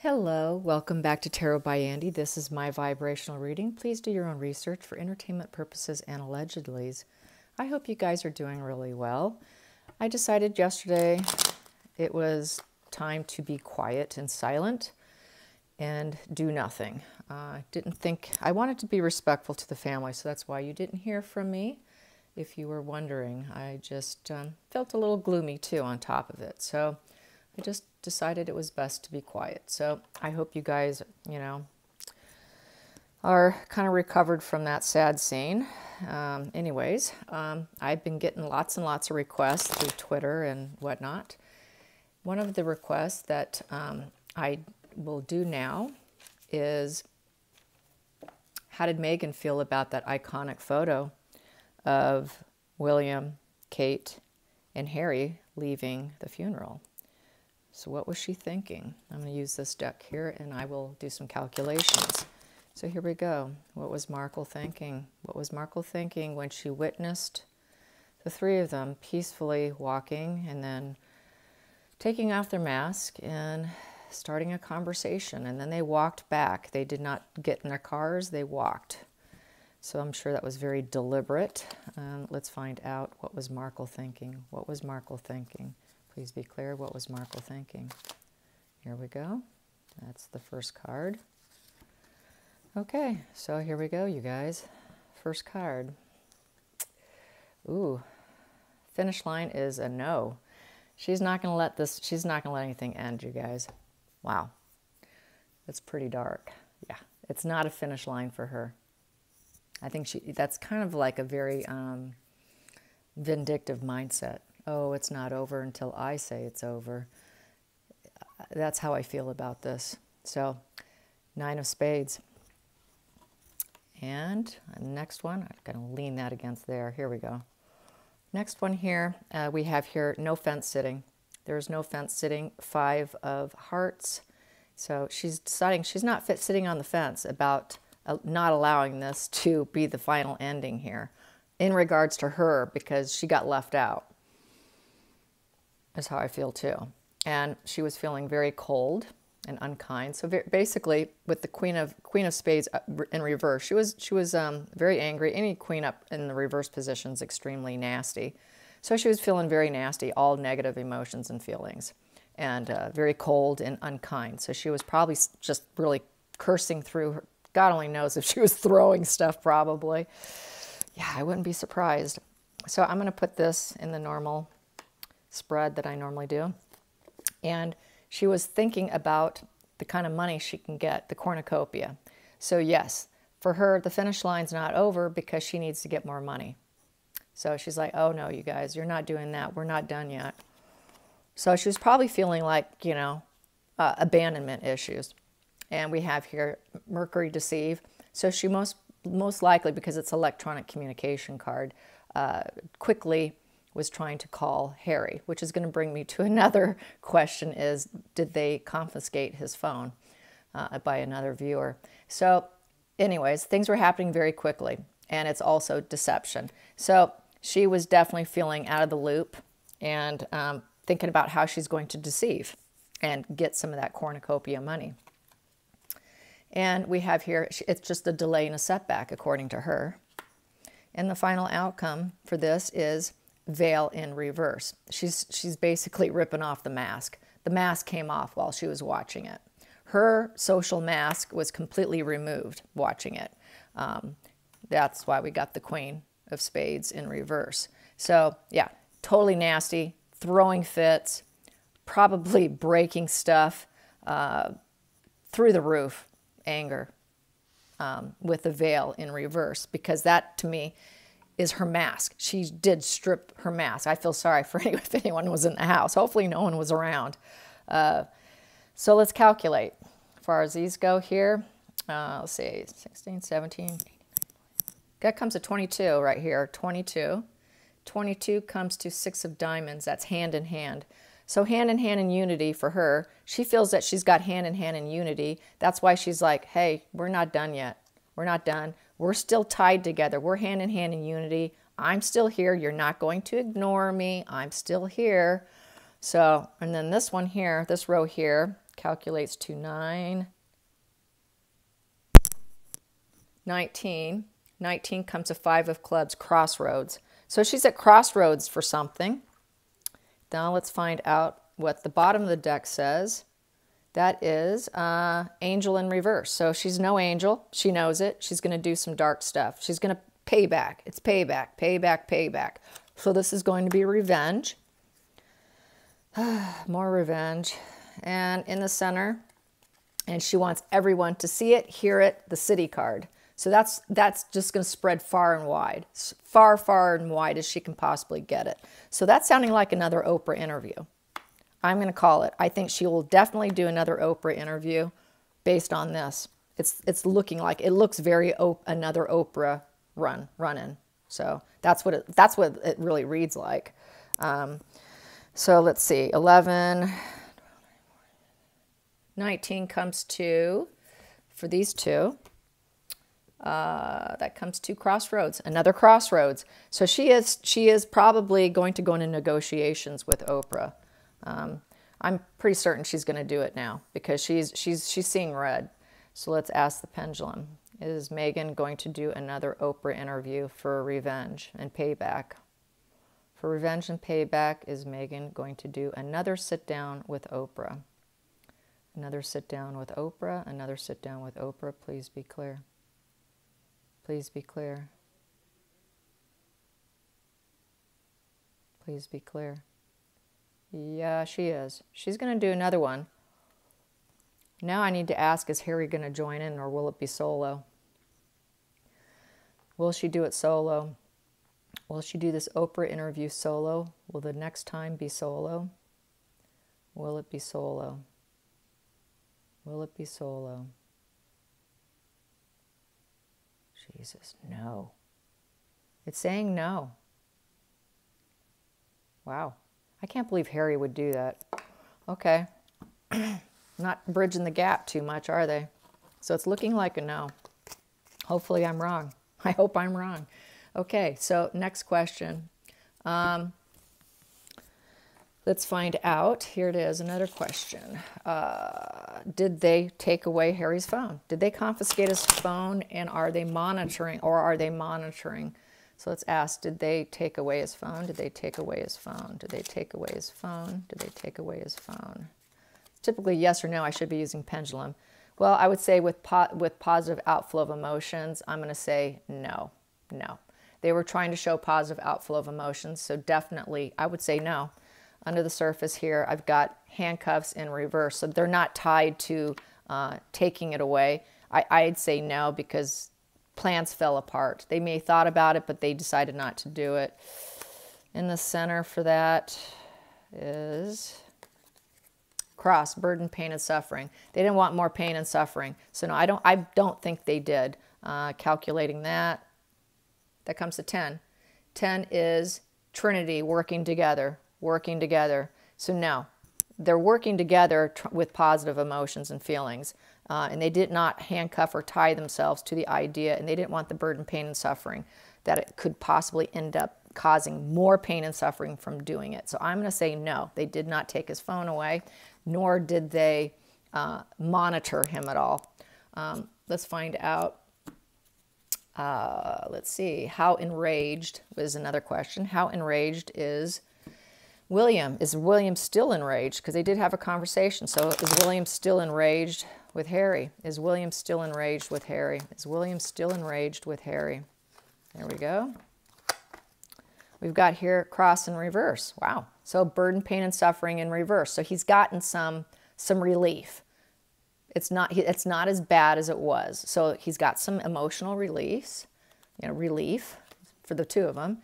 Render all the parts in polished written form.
Hello, welcome back to Tarot by Andy. This is my vibrational reading. Please do your own research for entertainment purposes and allegedlys. I hope you guys are doing really well. I decided yesterday it was time to be quiet and silent and do nothing. I wanted to be respectful to the family, so that's why you didn't hear from me. If you were wondering, I just felt a little gloomy too on top of it. So I just decided it was best to be quiet. So I hope you guys, are kind of recovered from that sad scene. I've been getting lots and lots of requests through Twitter and whatnot. One of the requests that I will do now is, how did Meghan feel about that iconic photo of William, Kate, and Harry leaving the funeral? So what was she thinking? I'm going to use this deck here and I will do some calculations. So here we go. What was Markle thinking? What was Markle thinking when she witnessed the three of them peacefully walking and then taking off their mask and starting a conversation? And then they walked back. They did not get in their cars, they walked. So I'm sure that was very deliberate. Let's find out, what was Markle thinking? What was Markle thinking? Please be clear, what was Markle thinking? Here we go. That's the first card. Okay, so here we go, you guys. First card. Ooh, finish line is a no. She's not going to let anything end, you guys. Wow. That's pretty dark. Yeah, it's not a finish line for her. I think that's kind of like a very vindictive mindset. Oh, it's not over until I say it's over. That's how I feel about this. So, 9 of Spades. And next one, I'm going to lean that against there. Here we go. Next one here, we have here no fence sitting. There's no fence sitting, 5 of Hearts. So she's deciding she's not sitting on the fence about not allowing this to be the final ending here in regards to her, because she got left out. Is how I feel too. And she was feeling very cold and unkind. So basically, with the Queen of Spades in reverse, she was very angry. Any queen up in the reverse position is extremely nasty. So she was feeling very nasty, all negative emotions and feelings, and very cold and unkind. So she was probably just really cursing through her. God only knows if she was throwing stuff, probably. Yeah, I wouldn't be surprised. So I'm going to put this in the normal spread that I normally do. And she was thinking about the kind of money she can get, the cornucopia. So yes, for her, the finish line's not over because she needs to get more money. So she's like, oh no, you guys, you're not doing that. We're not done yet. So she was probably feeling like, abandonment issues. And we have here Mercury deceive. So she most likely, because it's electronic communication card, quickly was trying to call Harry, which is going to bring me to another question, is did they confiscate his phone by another viewer? So anyways, things were happening very quickly, and it's also deception. So she was definitely feeling out of the loop and thinking about how she's going to deceive and get some of that cornucopia money. And we have here, it's just a delay and a setback, according to her. And the final outcome for this is veil in reverse. She's basically ripping off the mask. The mask came off while she was watching it. Her social mask was completely removed watching it. That's why we got the Queen of Spades in reverse. So yeah, totally nasty, throwing fits, probably breaking stuff, through the roof, anger, with the veil in reverse, because that to me is her mask. She did strip her mask. I feel sorry for if anyone was in the house. Hopefully no one was around. So let's calculate. As far as these go here, let's see, 16, 17. That comes to 22 right here, 22. 22 comes to 6 of diamonds. That's hand in hand. So hand in hand in unity for her. She feels that she's got hand in hand in unity. That's why she's like, hey, we're not done yet. We're not done. We're still tied together. We're hand in unity. I'm still here. You're not going to ignore me. I'm still here. So, and then this one here, this row here, calculates to 9, 19. 19 comes to 5 of clubs, crossroads. So she's at crossroads for something. Now let's find out what the bottom of the deck says. That is angel in reverse. So she's no angel. She knows it. She's going to do some dark stuff. She's going to pay back. It's payback, payback, payback. So this is going to be revenge. More revenge. And in the center, and she wants everyone to see it, hear it, the city card. So that's just going to spread far and wide. Far, far and wide as she can possibly get it. So that's sounding like another Oprah interview. I'm going to call it. I think she will definitely do another Oprah interview based on this. It's looking like, it looks very another Oprah run-in. So that's what it really reads like. So let's see, 11, 19 comes to, for these two, that comes to crossroads, another crossroads. So she is probably going to go into negotiations with Oprah. I'm pretty certain she's going to do it now because she's seeing red. So let's ask the pendulum. Is Meghan going to do another Oprah interview for revenge and payback? For revenge and payback, is Meghan going to do another sit down with Oprah? Another sit down with Oprah, another sit down with Oprah. Please be clear. Please be clear. Please be clear. Yeah, she is. She's going to do another one. Now I need to ask, is Harry going to join in or will it be solo? Will she do it solo? Will she do this Oprah interview solo? Will the next time be solo? Will it be solo? Will it be solo? Jesus, no. It's saying no. Wow. I can't believe Harry would do that. Okay. Not bridging the gap too much, are they? So it's looking like a no. Hopefully I'm wrong. I hope I'm wrong. Okay, so next question. Let's find out. Here it is, another question. Did they take away Harry's phone? Did they confiscate his phone and are they monitoring or are they monitoring? So let's ask, did they take away his phone? Did they take away his phone? Did they take away his phone? Did they take away his phone? Typically yes or no, I should be using pendulum. Well, I would say with positive outflow of emotions, I'm going to say no, no. They were trying to show positive outflow of emotions, so definitely I would say no. Under the surface here, I've got handcuffs in reverse, so they're not tied to taking it away. I'd say no because plans fell apart. They may have thought about it, but they decided not to do it. In the center for that is cross, burden, pain, and suffering. They didn't want more pain and suffering. So no, I don't think they did. Calculating that comes to 10. 10 is Trinity working together, working together. So no, they're working together with positive emotions and feelings. And they did not handcuff or tie themselves to the idea, and they didn't want the burden, pain, and suffering, that it could possibly end up causing more pain and suffering from doing it. So I'm going to say no, they did not take his phone away, nor did they monitor him at all. Let's find out. Let's see. How enraged is another question. How enraged is William? Is William still enraged? Because they did have a conversation. So is William still enraged with Harry? Is William still enraged with Harry? Is William still enraged with Harry? There we go. We've got here cross and reverse. Wow. So burden, pain, and suffering in reverse. So he's gotten some relief. It's not as bad as it was. So he's got some emotional relief for the two of them.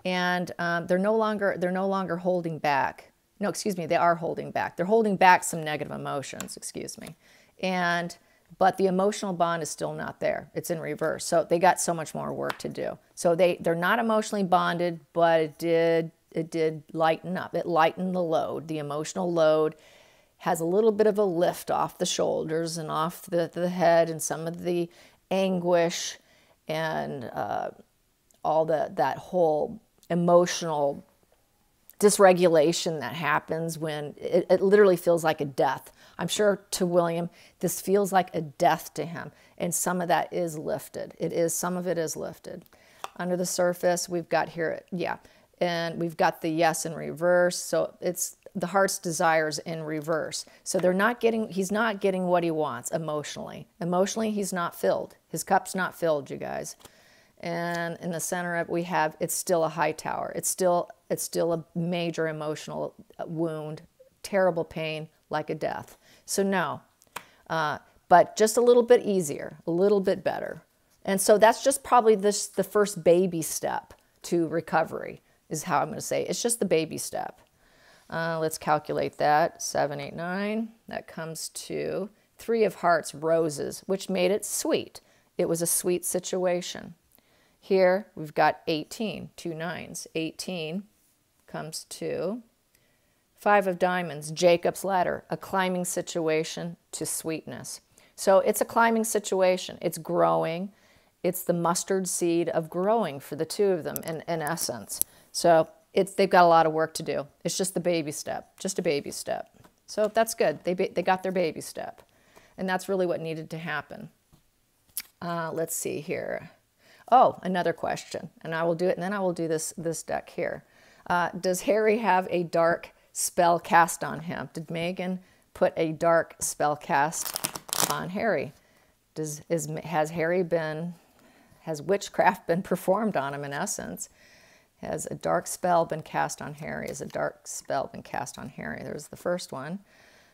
And they're no longer holding back. No, excuse me, they are holding back. They're holding back some negative emotions, excuse me. But the emotional bond is still not there. It's in reverse. So they got so much more work to do. So they're not emotionally bonded, but it did lighten up. It lightened the load. The emotional load has a little bit of a lift off the shoulders and off the head, and some of the anguish and all that whole emotional dysregulation that happens when it literally feels like a death. I'm sure to William, this feels like a death to him. And some of that is lifted. Some of it is lifted. Under the surface, we've got here, yeah. And we've got the yes in reverse. So it's the heart's desires in reverse. So he's not getting what he wants emotionally. Emotionally, he's not filled. His cup's not filled, you guys. And in the center of it, it's still a high tower. It's still a major emotional wound, terrible pain, like a death. So no, but just a little bit easier, a little bit better. And so that's just probably the first baby step to recovery, is how I'm going to say it. It's just the baby step. Let's calculate that. 7, 8, 9. That comes to 3 of hearts, roses, which made it sweet. It was a sweet situation. Here we've got 18, 2 9s. 18 comes to 5 of diamonds, Jacob's ladder, a climbing situation to sweetness. So it's a climbing situation. It's growing. It's the mustard seed of growing for the two of them in essence. So they've got a lot of work to do. It's just the baby step, just a baby step. So that's good. They got their baby step. And that's really what needed to happen. Let's see here. Oh, another question. And I will do it, and then I will do this deck here. Does Harry have a dark spell cast on him? Did Meghan put a dark spell cast on Harry? Has witchcraft been performed on him in essence? Has a dark spell been cast on Harry? Has a dark spell been cast on Harry? There's the first one.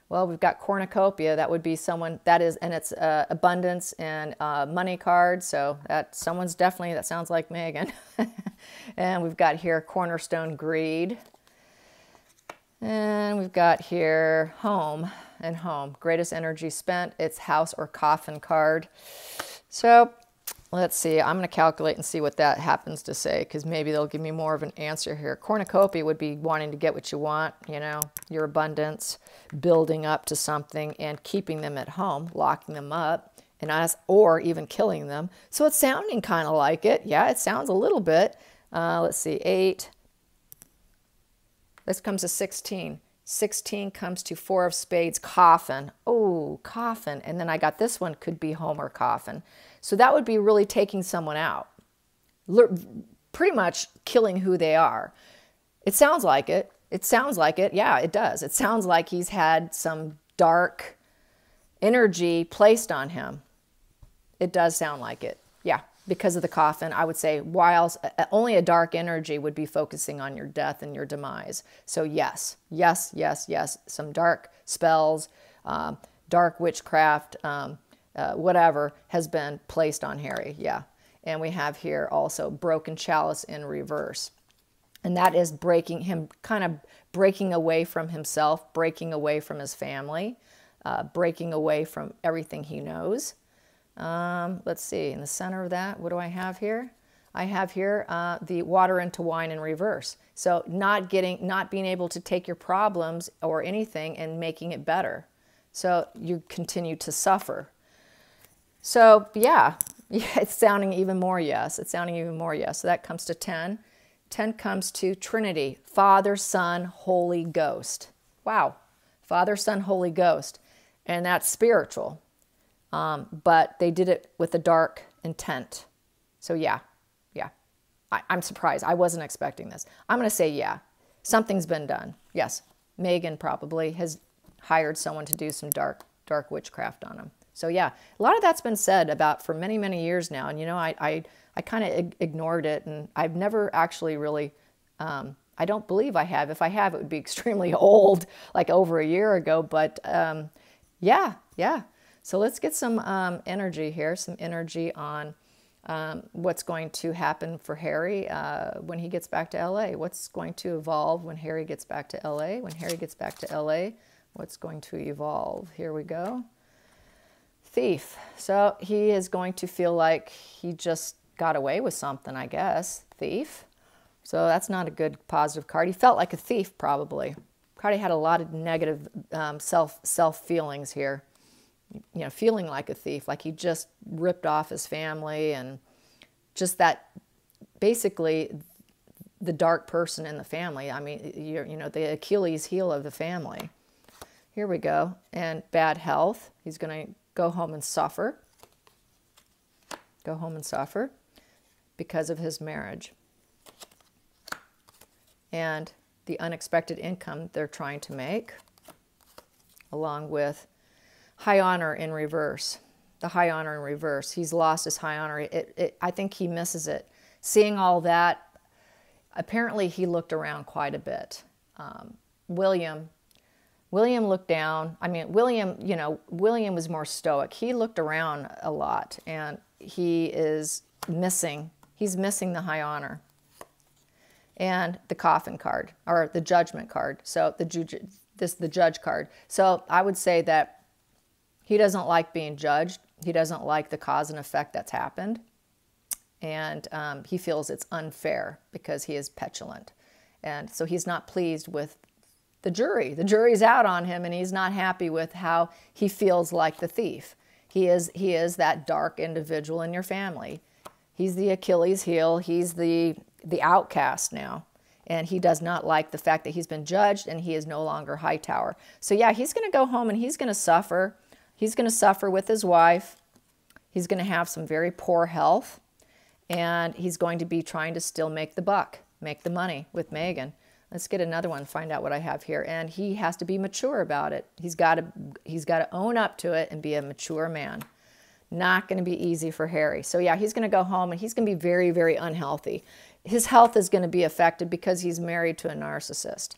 Well, we've got cornucopia. That would be someone that is, and it's abundance and money card. So that sounds like Meghan. And we've got here cornerstone greed. And we've got here home and home. Greatest energy spent. It's house or coffin card. So let's see. I'm going to calculate and see what that happens to say, because maybe they'll give me more of an answer here. Cornucopia would be wanting to get what you want, you know, your abundance, building up to something and keeping them at home, locking them up, or even killing them. So it's sounding kind of like it. Yeah, it sounds a little bit. Let's see. 8. This comes to 16. 16 comes to 4 of spades, coffin. Oh, coffin. And then I got this one, could be home or coffin. So that would be really taking someone out. Pretty much killing who they are. It sounds like it. It sounds like it. Yeah, it does. It sounds like he's had some dark energy placed on him. It does sound like it. Yeah, because of the coffin, I would say whilst only a dark energy would be focusing on your death and your demise. So yes, yes, yes, yes. Some dark spells, dark witchcraft, whatever has been placed on Harry. Yeah. And we have here also broken chalice in reverse. And that is breaking him, kind of breaking away from himself, breaking away from his family, breaking away from everything he knows. Let's see, in the center of that, what do I have here? I have here the water into wine in reverse. So not being able to take your problems or anything and making it better. So you continue to suffer. So yeah, it's sounding even more yes. It's sounding even more yes. So that comes to 10. 10 comes to Trinity, Father, Son, Holy Ghost. Wow, Father, Son, Holy Ghost. And that's spiritual. But they did it with a dark intent. So yeah. I'm surprised. I wasn't expecting this. I'm going to say yeah. Something's been done. Yes, Meghan probably has hired someone to do some dark witchcraft on him. So yeah, a lot of that's been said about for many, many years now. And you know, I kind of ignored it, and I've never actually really, I don't believe I have. If I have, it would be extremely old, like over a year ago. But yeah. So let's get some energy here, some energy on what's going to happen for Harry when he gets back to LA. What's going to evolve when Harry gets back to LA? When Harry gets back to LA, what's going to evolve? Here we go. Thief. So he is going to feel like he just got away with something, I guess. Thief. So that's not a good positive card. He felt like a thief, probably. Probably had a lot of negative self feelings here. You know, feeling like a thief, like he just ripped off his family, and just that, basically, the dark person in the family. I mean, you know, the Achilles heel of the family. Here we go. And bad health. He's going to go home and suffer. Go home and suffer because of his marriage. And the unexpected income they're trying to make, along with high honor in reverse. The high honor in reverse. He's lost his high honor. I think he misses it. Seeing all that, apparently he looked around quite a bit. William looked down. I mean, William was more stoic. He looked around a lot, and he's missing the high honor. And the coffin card, or the judgment card. So the judge card. So I would say that he doesn't like being judged. He doesn't like the cause and effect that's happened. And he feels it's unfair because he is petulant. And so he's not pleased with the jury. The jury's out on him, and he's not happy with how he feels like the thief. He is that dark individual in your family. He's the Achilles heel. He's the outcast now. And he does not like the fact that he's been judged, and he is no longer Hightower. So yeah, he's going to go home and he's going to suffer. He's going to suffer with his wife. He's going to have some very poor health. And he's going to be trying to still make the buck, make the money with Meghan. Let's get another one, find out what I have here. And he has to be mature about it. He's got to own up to it and be a mature man. Not going to be easy for Harry. So yeah, he's going to go home and he's going to be very, very unhealthy. His health is going to be affected because he's married to a narcissist.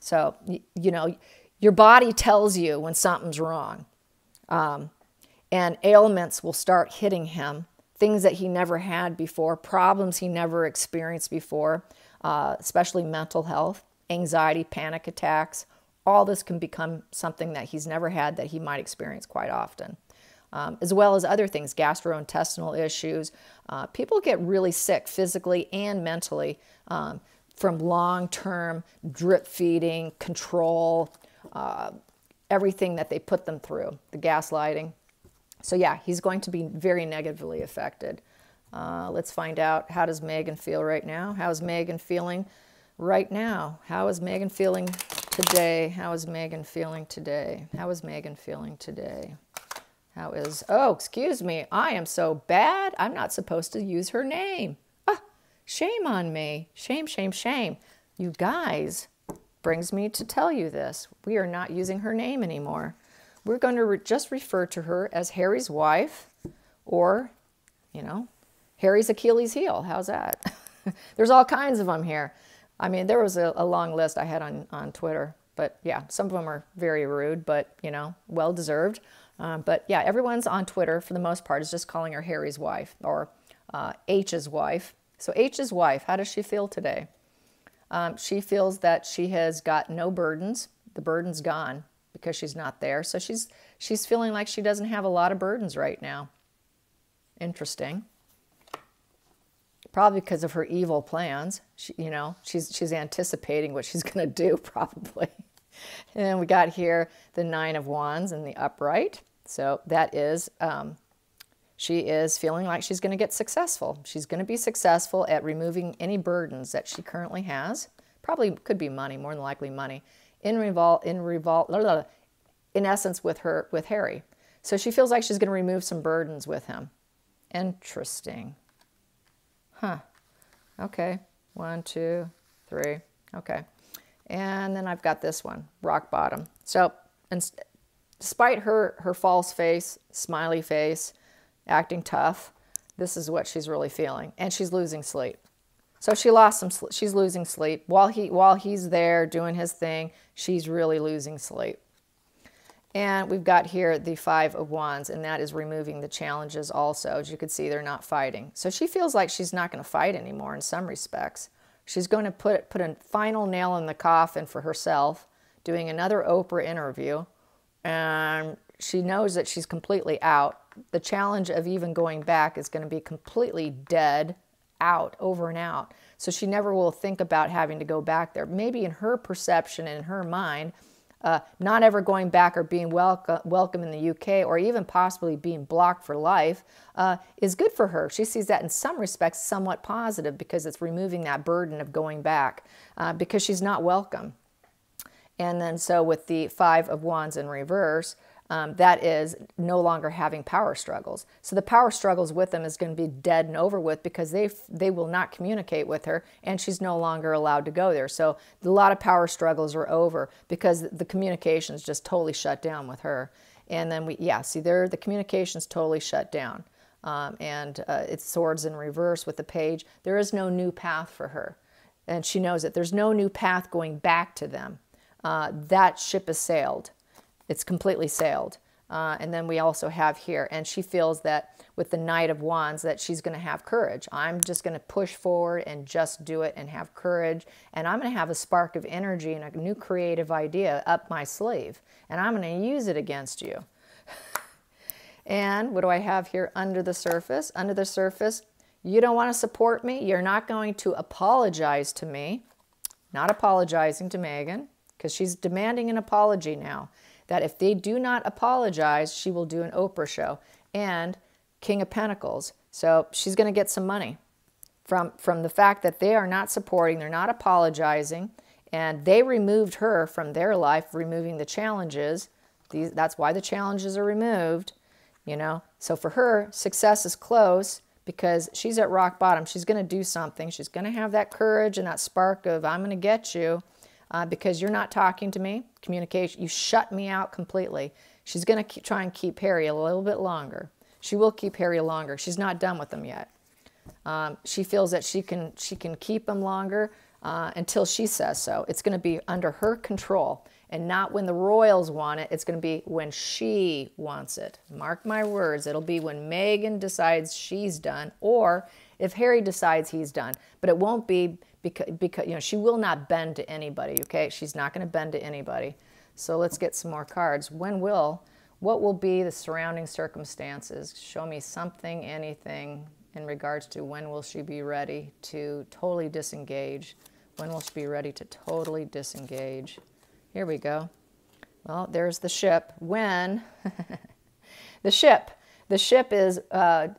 So, you know, your body tells you when something's wrong. And ailments will start hitting him. Things that he never had before, problems he never experienced before, especially mental health, anxiety, panic attacks. All this can become something that he's never had that he might experience quite often. As well as other things, gastrointestinal issues. People get really sick physically and mentally from long-term drip feeding, control, everything that they put them through, the gaslighting. So yeah, he's going to be very negatively affected. Let's find out, how does Meghan feel right now? How is Meghan feeling right now? How is Meghan feeling today? How is Meghan feeling today? How is Meghan feeling today? How is, oh, excuse me, I am so bad. I'm not supposed to use her name. Ah, shame on me. Shame, shame, shame. You guys, brings me to tell you this. We are not using her name anymore. We're going to just refer to her as Harry's wife, or, you know, Harry's Achilles heel. How's that? There's all kinds of them here. I mean, there was a long list I had on Twitter. But yeah, some of them are very rude, but, you know, well-deserved. But yeah, everyone's on Twitter, for the most part, is just calling her Harry's wife, or H's wife. So H's wife, how does she feel today? She feels that she has got no burdens. The burden's gone because she's not there. So she's feeling like she doesn't have a lot of burdens right now. Interesting. Probably because of her evil plans. You know, she's anticipating what she's going to do, probably. And we got here the Nine of Wands in the upright. So that is, she is feeling like she's going to get successful. She's going to be successful at removing any burdens that she currently has. Probably could be money, more than likely money. In essence, with Harry. So she feels like she's going to remove some burdens with him. Interesting. Huh. Okay. 1, 2, 3. Okay. And then I've got this one, rock bottom. So, and despite her false face, smiley face, acting tough, this is what she's really feeling. And she's losing sleep. So she lost some sleep. She's losing sleep. While he's there doing his thing, she's really losing sleep. And we've got here the Five of Wands, and that is removing the challenges also. As you can see, they're not fighting. So she feels like she's not going to fight anymore in some respects. She's going to put a final nail in the coffin for herself, doing another Oprah interview, and she knows that she's completely out. The challenge of even going back is going to be completely dead, out, over and out. So she never will think about having to go back there. Maybe in her perception, in her mind, not ever going back or being welcome in the UK, or even possibly being blocked for life, is good for her. She sees that in some respects somewhat positive, because it's removing that burden of going back, because she's not welcome. And then so with the Five of Wands in reverse, that is no longer having power struggles. So the power struggles with them is going to be dead and over with, because they will not communicate with her, and she's no longer allowed to go there. So a lot of power struggles are over because the communication's just totally shut down with her. And then see there, the communication's totally shut down. It's swords in reverse with the page. There is no new path for her. And she knows it. There's no new path going back to them. That ship has sailed. It's completely sailed. And then we also have here, and she feels that with the Knight of Wands that she's going to have courage. I'm just going to push forward and just do it and have courage. And I'm going to have a spark of energy and a new creative idea up my sleeve. And I'm going to use it against you. And what do I have here under the surface? Under the surface, you don't want to support me. You're not going to apologize to me. Not apologizing to Meghan, because she's demanding an apology now. That if they do not apologize, she will do an Oprah show. And King of Pentacles. So she's going to get some money from the fact that they are not supporting, they're not apologizing, and they removed her from their life, removing the challenges. That's why the challenges are removed, you know. So for her, success is close because she's at rock bottom. She's going to do something. She's going to have that courage and that spark of, I'm going to get you. Because you're not talking to me, communication, you shut me out completely. She's going to try and keep Harry a little bit longer. She will keep Harry longer. She's not done with him yet. She feels that she can keep him longer until she says so. It's going to be under her control, and not when the royals want it. It's going to be when she wants it. Mark my words, it'll be when Meghan decides she's done, or if Harry decides he's done. But it won't be because you know, she will not bend to anybody, okay? She's not going to bend to anybody. So let's get some more cards. What will be the surrounding circumstances? Show me something, anything in regards to when will she be ready to totally disengage? When will she be ready to totally disengage? Here we go. Well, there's the ship. When? The ship is,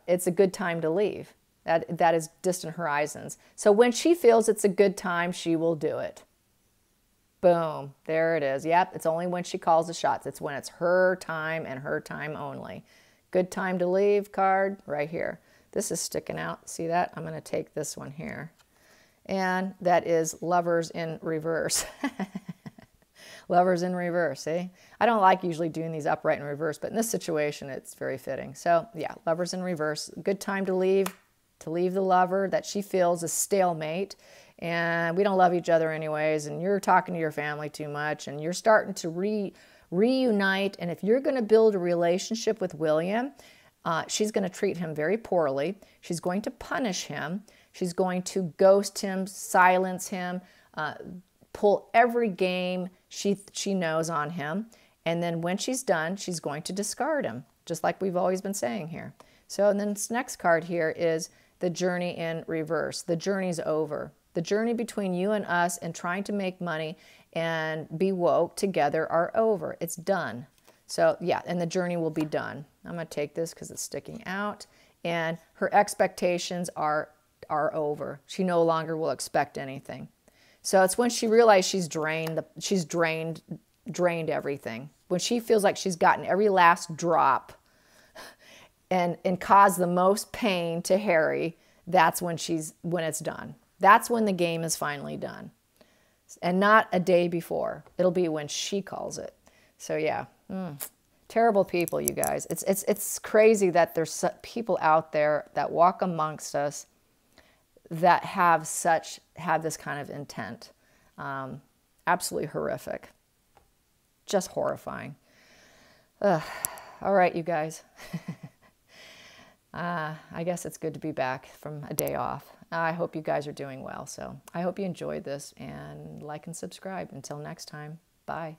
it's a good time to leave. That is distant horizons. So when she feels it's a good time, she will do it. Boom. There it is. Yep, it's only when she calls the shots. It's when it's her time and her time only. Good time to leave card right here. This is sticking out. See that? I'm going to take this one here. And that is Lovers in reverse. Lovers in reverse, see? I don't like usually doing these upright and reverse, but in this situation, it's very fitting. So yeah, Lovers in reverse. Good time to leave the lover that she feels a stalemate, and we don't love each other anyways, and you're talking to your family too much, and you're starting to reunite. And if you're going to build a relationship with William, she's going to treat him very poorly. She's going to punish him. She's going to ghost him, silence him, pull every game she knows on him. And then when she's done, she's going to discard him, just like we've always been saying here. So and then this next card here is the Journey in reverse. The journey's over. The journey between you and us and trying to make money and be woke together are over. It's done. So yeah, and the journey will be done. I'm going to take this because it's sticking out. And her expectations are over. She no longer will expect anything. So it's when she realizes she's drained everything. When she feels like she's gotten every last drop and caused the most pain to Harry, that's when it's done. That's when the game is finally done. And not a day before. It'll be when she calls it. So yeah, terrible people, you guys. It's crazy that there's people out there that walk amongst us that have this kind of intent. Absolutely horrific. Just horrifying. Ugh. All right, you guys. I guess it's good to be back from a day off. I hope you guys are doing well. So I hope you enjoyed this, and like and subscribe. Until next time, bye.